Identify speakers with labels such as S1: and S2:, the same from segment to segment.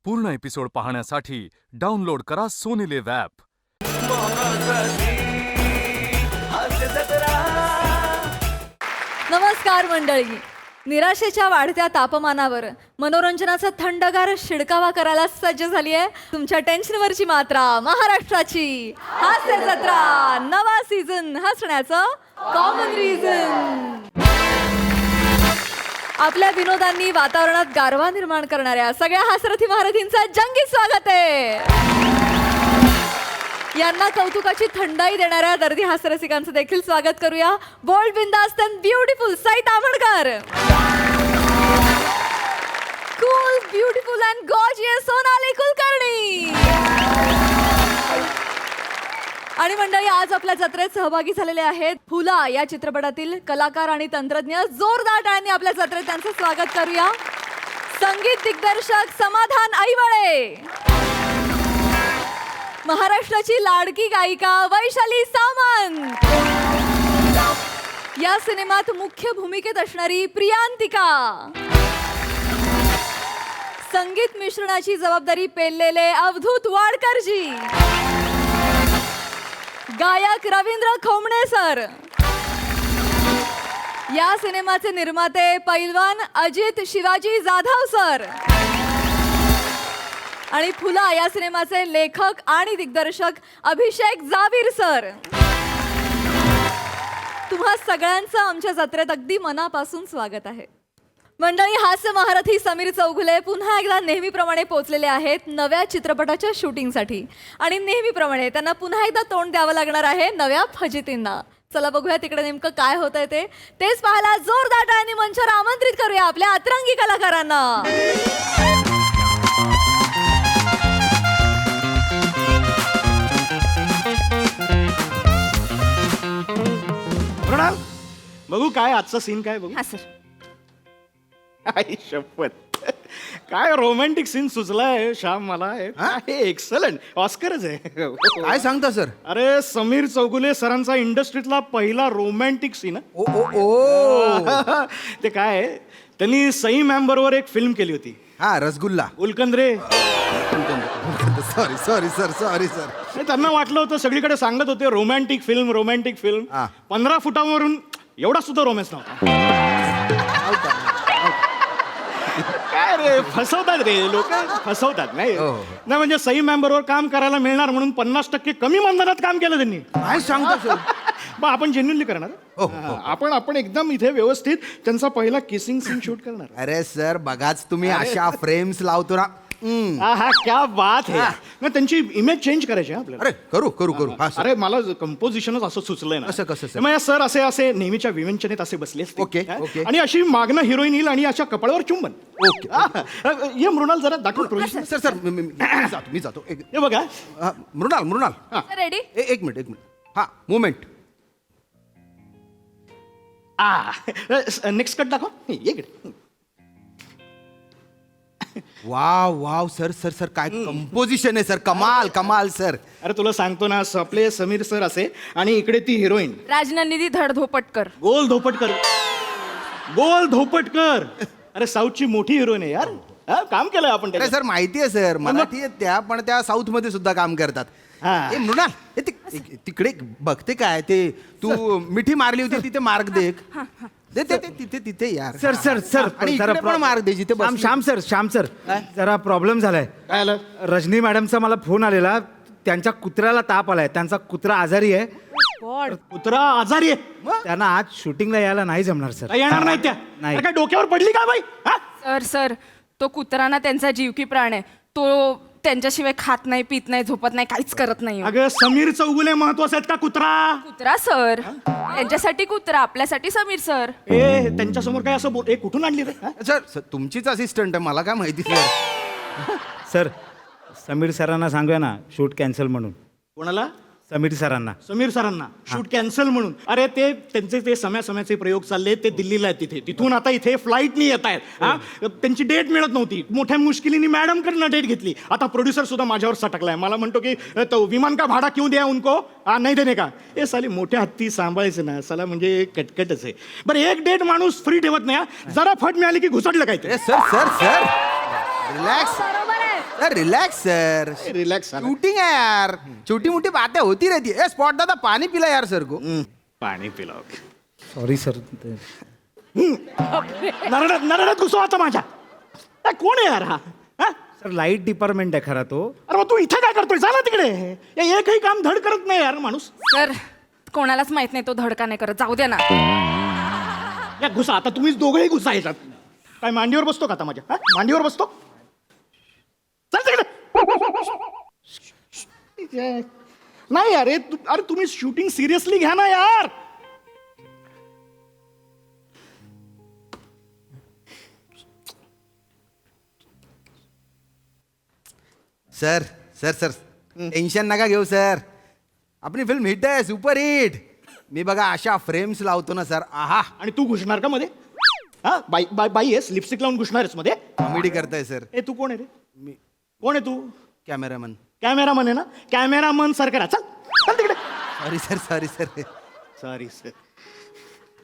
S1: पूर्ण एपिसोड पाहण्यासाठी डाउनलोड करा सोनी लिव्ह ॲप.
S2: नमस्कार मंडळी. निराशेच्या वाढत्या तापमानावर मनोरंजनाचा थंडगार शिडकावा करायला सज्ज झाली आहे तुमच्या टेन्शनवरची मात्रा महाराष्ट्राची हास्य जत्रा. नवा सीझन हसण्याचं कॉमन रिझन. आपल्या विनोदांनी वातावरणात गारवा निर्माण करणाऱ्या सगळ्या हास्यरथी महारथींचं जंगी स्वागत आहे. यांना कौतुकाची थंडाई देणाऱ्या दर्दी हास्यरसिकांचं देखील स्वागत करूया. बोल्ड, बिंदास्त and beautiful Sai Tamhankar. Cool, beautiful and gorgeous Sonali Kulkarni. आणि मंडळी, आज आपल्या जत्रेत सहभागी झालेले आहेत फुला या चित्रपटातील कलाकार आणि तंत्रज्ञ. जोरदार टाळ्यांनी आपल्या जत्रेत त्यांचं स्वागत करूया. संगीत दिग्दर्शक समाधान ऐवळे. महाराष्ट्राची लाडकी गायिका वैशाली सामंत. या सिनेमात मुख्य भूमिकेत असणारी प्रियांतिका. संगीत मिश्रणाची जबाबदारी पेललेले अवधूत वाडकरजी. गायक रवींद्र खोमणे सर. या सिनेमाचे निर्माते पैलवान अजित शिवाजी जाधव सर. आणि फुला या सिनेमाचे लेखक आणि दिग्दर्शक अभिषेक जावीर सर. तुम्हा सगळ्यांचं आमच्या जत्रेत अगदी मनापासून स्वागत आहे. मंडळी, हास्य महारथी समीर चौगुले पुन्हा एकदा नेहमीप्रमाणे पोहोचलेले आहेत नव्या चित्रपटाच्या शूटिंगसाठी. आणि नेहमीप्रमाणे त्यांना पुन्हा एकदा तोंड द्यावं लागणार आहे नव्या फजितींना. चला बघूया तिकडे नेमकं काय होत आहे तेच पाहायला जोरदार टाळ्यांनी मंचावर आमंत्रित करूया आपल्या अतरंगी कलाकारांना.
S3: मृणाल, बघू काय आजचा सीन काय बघू.
S2: हा सर.
S3: आई शपथ, काय रोमॅन्टिक सीन सुचलाय श्याम मला. हे एक्सलंट, ऑस्करच आहे.
S4: काय सांगता सर?
S3: अरे समीर चौगुले सरांचा इंडस्ट्रीतला पहिला रोमॅन्टिक सीन.
S4: ओ ओ ओ
S3: ते काय आहे, त्यांनी सई मॅम बरोबर एक फिल्म केली होती.
S4: हा, रसगुल्ला.
S3: उलकंद्रे.
S4: Sorry sorry sir, sorry sir.
S3: त्यांना वाटलं होतं, सगळीकडे सांगत होते रोमॅन्टिक फिल्म, रोमॅन्टिक फिल्म.
S4: हा.
S3: 15 फुटावरून एवढा सुद्धा रोमॅन्स नव्हता. काय रे, फसवतात रे लोक, फसवतात. नाही नाही म्हणजे सई मॅम बरोबर काम करायला मिळणार म्हणून 50% कमी मानधनात काम केलं त्यांनी.
S4: काय सांगता सर?
S3: मग आपण जेन्युनली करणार.
S4: हो,
S3: आपण एकदम इथे व्यवस्थित त्यांचा पहिला किसिंग सीन शूट करणार.
S4: अरे सर, बघाच तुम्ही अशा फ्रेम्स लावतो ना.
S3: हा, क्या बात है. ना त्यांची इमेज चेंज करायची आहे आपल्याला.
S4: अरे करू करू करू. हा सर.
S3: अरे मला कंपोजिशनच असं सुचलंय ना.
S4: कसं कसं सर?
S3: मग सर असे असे नेहमीच्या विवेचनेत असे बसले असते.
S4: ओके,
S3: हा?
S4: ओके.
S3: आणि अशी मागणं हिरोईन येईल आणि अशा कपाळावर चुंबन.
S4: ओके.
S3: ये मृणाल जरा दाखव प्रोजेक्ट.
S4: सर सर, मी जातो.
S3: हे बघा.
S4: मृणाल मृणाल,
S2: रेडी?
S4: एक मिनिट. हा, मुवमेंट.
S3: नेक्स्ट कट दाखव. ये इकडे.
S4: Wow wow sir sir sir, काय कंपोजिशन आहे सर. कमाल कमाल सर.
S3: अरे तुला सांगतो ना, आपले समीर सर असे आणि इकडे ती हिरोईन
S2: राजनंदिनी धडधोपटकर.
S3: गोल धोपटकर. गोल धोपटकर. अरे साऊथची मोठी हिरोईन आहे यार. काम केलंय आपण
S4: अरे
S3: त्याच्यात.
S4: सर, माहिती आहे सर, मराठी आहेत त्या, पण त्या साऊथ मध्ये सुद्धा काम करतात.
S3: हा.
S4: ए मृणाल, तिकडे बघते काय ते, तू मिठी मारली होती तिथे मार्क दे. तिथे यार.
S5: सर सर सर,
S4: आणि इकडे पण मार्क दे जिथे बसली.
S5: श्याम सर, जरा प्रॉब्लेम झालाय.
S3: काय आलं?
S5: रजनी मॅडमचा मला फोन आलेला. त्यांच्या कुत्र्याला ताप आलाय. त्यांचा कुत्रा आजारी आहे.
S3: कुत्रा आजारी आहे.
S5: त्यांना आज शूटिंगला यायला नाही जमणार सर.
S3: काय येणार नाही त्या?
S5: नाही.
S3: अरे काय डोक्यावर पडली का बाई? हा?
S6: सर तो कुत्रा ना त्यांचा जीव की प्राण आहे. तो त्यांच्याशिवाय खात नाही, पित नाही, झोपत नाही, काहीच करत नाही.
S3: अगं समीर चौगुले महत्वाचे आहेत का कुत्रा?
S6: कुत्रा सर, त्यांच्यासाठी कुत्रा, आपल्यासाठी समीर सर.
S3: ए त्यांच्या समोर काय असं बोल. कुठून आणली रे? हा?
S4: सर, तुमचीच असिस्टंट आहे, मला काय माहिती सर.
S5: सर, समीर सरांना सांगूया ना शूट कॅन्सल म्हणून.
S3: कोणाला?
S5: समीर सरांना.
S3: समीर सरांना शूट कॅन्सल म्हणून. अरे ते त्यांचे ते समयाचे प्रयोग चालले, ते दिल्लीला आहेत तिथे. तिथून आता इथे फ्लाईटनी येत आहेत. हा, त्यांची डेट मिळत नव्हती. मोठ्या मुश्किलीने मॅडम कडनं डेट घेतली. आता प्रोड्युसर सुद्धा माझ्यावर सटकलाय. मला म्हणतो की तो विमान का भाडा क्यों द्या उनको, नाही देणे का. हे साली मोठ्या हत्ती सांभाळायचं ना साला, म्हणजे कटकटच आहे. बरं एक डेट माणूस फ्री ठेवत नाही. जरा फट मिळाली की घुसडलं काय ते.
S4: Sir sir sir, relax. Relax sir,
S3: relax
S4: shooting है यार, छोटी मोटी बातें होती रहती है. स्पॉट दादा पानी पिला यार सर को.
S3: पाणी पिला
S5: सॉरी सर.
S3: नरडत घुसो आता माझ्या. कोण आहे यार हा?
S5: सर लाईट डिपार्टमेंट आहे खरा तो.
S3: अरे मग तू इथे काय करतोय? जा ना तिकडे. हे एकही काम धड करत नाही यार माणूस.
S6: सर कोणालाच माहित नाही तो धडका नाही करत, जाऊ द्या ना.
S3: या घुसा आता, तुम्हीच दोघंही घुसा याच्यात. काय मांडीवर बसतो का आता माझ्या? हा? मांडीवर बसतो? चल तिकडे. नाही अरे अरे तुम्ही शूटिंग सिरियसली घ्या ना यार.
S4: सर सर सर टेन्शन नका घेऊ सर, आपली फिल्म हिट आहे, सुपर हिट. मी बघा अशा फ्रेम्स लावतो ना सर. आहा,
S3: आणि तू घुसणार का मध्ये? हा बाई बाई बाई आहेस, लिपस्टिक लावून घुसणार आहेस मध्ये?
S4: कॉमेडी करताय सर.
S3: ए तू कोण आहे रे? कोण आहे तू?
S4: कॅमेरामन.
S3: कॅमेरामन आहे ना? कॅमेरामन सर करा. चल चल तिकडे.
S4: Sorry sir, sorry sir.
S3: Sorry sir.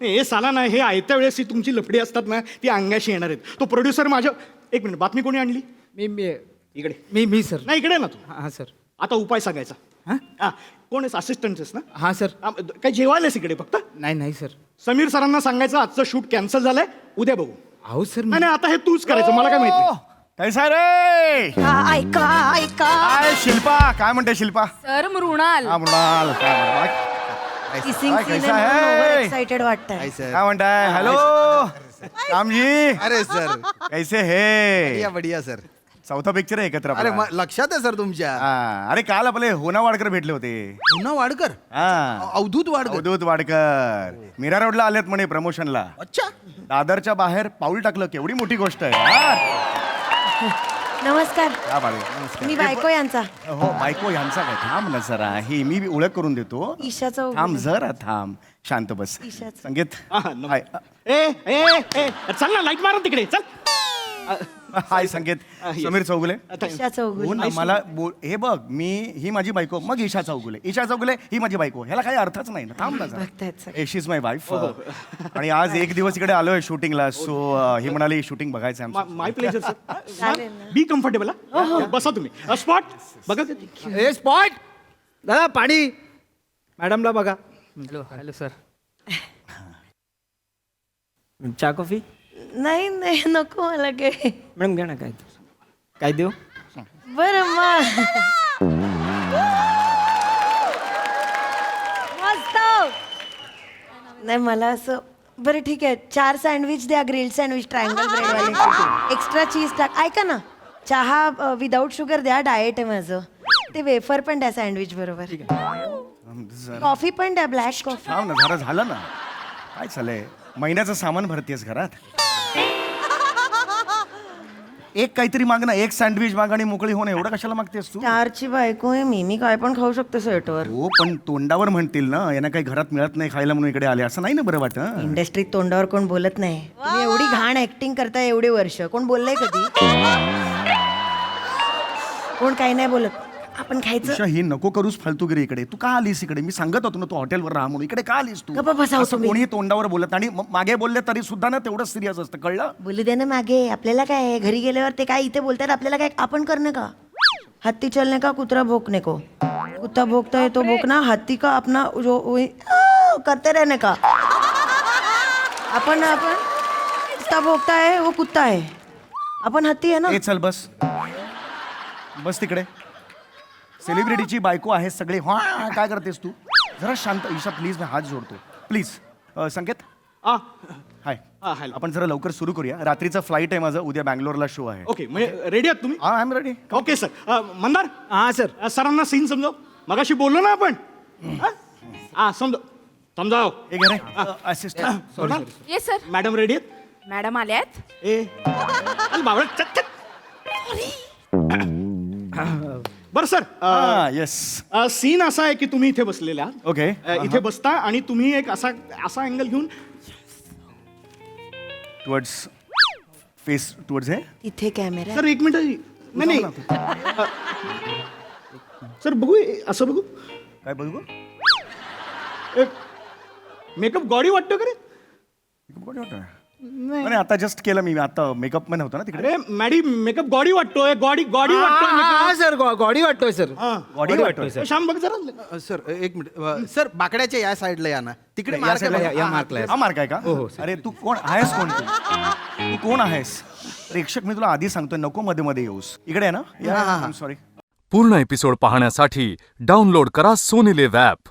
S3: हे साला ना, हे आयत्या वेळेस ही तुमची लफडी असतात ना, ती अंगाशी येणार आहेत. तो प्रोड्युसर माझ्या. एक मिनिट, बातमी कोणी आणली?
S5: मी
S3: इकडे.
S5: मी सर.
S3: नाही इकडे ना तू.
S5: हां सर.
S3: आता उपाय सांगायचा.
S5: हां
S3: हा कोण आहेस? असिस्टंट आहेस ना?
S5: हां सर.
S3: काय जेवायलास इकडे फक्त?
S5: नाही सर.
S3: समीर सरांना सांगायचं आजचं शूट कॅन्सल झालंय, उद्या बघू.
S5: अहो सर
S3: नाही नाही, आता हे तूच करायचं, मला काय माहिती.
S7: कैसा रे?
S6: ऐका ऐका
S7: काय शिल्पा, काय म्हणते शिल्पा?
S6: सर मृणाल.
S7: हा मृणाल,
S8: किसिंग
S7: काय
S8: सीन
S7: कैसा
S8: आहे म्हणून
S7: है?
S8: over excited वाटतंय.
S4: Hi sir.
S7: काय म्हणताय? हॅलो रामजी,
S4: अरे सर,
S7: कैसे हे?
S4: बढिया बढिया सर.
S7: चौथा पिक्चर आहे एकत्र
S4: अरे
S7: आपला.
S4: लक्षात आहे सर तुमच्या.
S7: हा, अरे काल आपले होना वाडकर भेटले होते.
S4: पुन्हा वाडकर,
S7: हा,
S4: अवधूत वाडकर.
S7: अवधूत वाडकर मीरा रोडला आलेत म्हणे प्रमोशनला.
S4: अच्छा.
S7: दादरच्या बाहेर पाऊल टाकलं, केवढी मोठी गोष्ट आहे. हा.
S8: नमस्कार,
S7: हा, बाळे, नमस्कार.
S8: मी बायको यांचा.
S7: हो बायको यांचा काय? थांब ना जरा, ही मी ओळख करून देतो.
S8: ईशा चौगुले.
S7: थांब जरा, थांब, शांत बस.
S8: ईशाचं.
S7: संगीत
S3: हा, नमस्कार.
S7: हाय.
S3: ए ए ए चल ना, लाईट मारा तिकडे. चल.
S7: हाय संकेत. समीर चौगुले.
S8: ईशा चौगुले.
S7: हो ना, मला हे बघ, ही माझी बायको, मग ईशा चौगुले. ईशा चौगुले ही माझी बायको. ह्याला काही अर्थच नाही ना. थांब ना
S8: बघतायत sir.
S7: She is my wife. आणि आज एक दिवस इकडे आलोय शूटिंगला, सो ही म्हणाली शूटिंग बघायचं आहे आमचं.
S3: माय प्लेजर
S8: चालेल
S3: सर.
S8: ना.
S3: Be comfortable. बसा तुम्ही. स्पॉट बघा किती.
S5: ए स्पॉट दादा पाणी. मॅडमला बघा.
S9: Hello sir. चहा कॉफी?
S8: नाही नाही नको मला काय.
S9: मॅडम घ्या ना. काय देऊ?
S8: बरं मग मस्त. नाही मला असं, बरं ठीक आहे, 4 सँडविच द्या, ग्रिल्ड सँडविच ट्रायंगल ब्रेडवाले, एक्स्ट्रा चीज टाक. ऐका ना, चहा विदाऊट शुगर द्या, डाएट आहे माझं. ते वेफर पण द्या सँडविच बरोबर. कॉफी पण द्या, ब्लॅक कॉफी.
S7: थांब ना जरा, झालं ना. काय चाललंय? महिन्याचं सामान भरतेस घरात. एक काहीतरी माग ना, एक सँडविच माग आणि मोकळी होणं. एवढं कशाला मागतेस तू?
S8: 4ची बायको आहे मी काय पण खाऊ शकते सेटवर.
S7: हो पण तोंडावर म्हणतील ना, यांना काही घरात मिळत नाही खायला म्हणून इकडे आले, असं नाही ना बरं वाटत.
S8: इंडस्ट्रीत तोंडावर कोण बोलत नाही. तुम्ही एवढी घाण ऍक्टिंग करताय एवढे वर्ष, कोण बोललंय कधी? कोण काही नाही बोलत. आपण खायचं.
S7: ईशा, ही नको करूस फालतूगिरी इकडे. तू का आलीस इकडे? मी सांगत होतो ना तू हॉटेलवर राहा म्हणून. इकडे का आलीस तू?
S8: गप्प बसावं
S7: असं
S8: तुम्ही.
S7: कोणी तोंडावर बोलत आणि मागे बोलले तरी सुद्धा ना तेवढंच सिरियस असतं, कळलं?
S8: बोलू दे ना मागे. आपल्याला काय आहे? घरी गेल्यावर ते काय इथे बोलतात, आपल्याला काय? आपण करणे का? हत्ती चलने का कुत्रा भोंकने को. कुत्ता भोंकता है तो भोंकना, हत्ती का अपना जो करते रहने का. आपण कुत्ता भोंकता है वो कुत्ता है, आपण हत्ती आहे ना.
S7: ए चल बस, बस तिकडे. सेलिब्रिटीची बायको आहे सगळे. हा काय करतेस तू? जरा शांत. ईशा प्लीज, मी हात जोडतो प्लीज. Sanket high.
S3: हॅलो.
S7: आपण जरा लवकर सुरू करूया. रात्रीचं फ्लाईट आहे माझं, उद्या बँगलोरला शो आहे.
S3: ओके, म्हणजे रेडी आहात तुम्ही?
S7: हा I am ready.
S3: Okay sir. Mandar.
S5: हां सर.
S3: सरांना सीन समजाव. मगाशी बोललो ना आपण. हा समजाव.
S7: हे घे रे असिस्टंट.
S6: ये सर.
S3: मॅडम रेडी आहेत?
S6: मॅडम आल्यात.
S3: ए अरे बाबा, चट चट. बरं सर,
S7: येस.
S3: सीन असा आहे की तुम्ही इथे बसलेले आहात.
S7: ओके.
S3: इथे बसता आणि तुम्ही एक असा अँगल घेऊन
S7: टुवर्ड्स फेस टुवर्ड्स हे.
S8: तिथे कॅमेरा.
S3: सर एक मिनिट. नाही सर बघू, असं बघू.
S7: काय बघू?
S3: मेकअप गॉडी वाटतं का रे?
S7: नाही आता जस्ट केलं मी आता मेकअप मध्ये होतो ना तिकडे.
S3: अरे मॅडी मेकअप गॉडी वाटतोय गॉडी वाटतोय makeup.
S5: सर गॉडी वाटतोय सर
S7: Body वाटतोय
S5: सर.
S3: श्याम बघ जरा
S4: सर एक मिनिट सर बाकड्याच्या या साईडला या ना तिकडे
S7: या
S4: mark
S7: side ला
S4: आहे बघा.
S5: या मार्कला
S7: हा मार्क आहे का?
S5: हो, हो, sir.
S7: अरे तू कोण आहेस कोण तू कोण आहेस? प्रेक्षक मी तुला आधी सांगतोय नको मध्ये मध्ये येऊस. इकडे आहे ना? या सॉरी.
S1: पूर्ण एपिसोड पाहण्यासाठी डाउनलोड करा सोनी लिव्ह ॲप.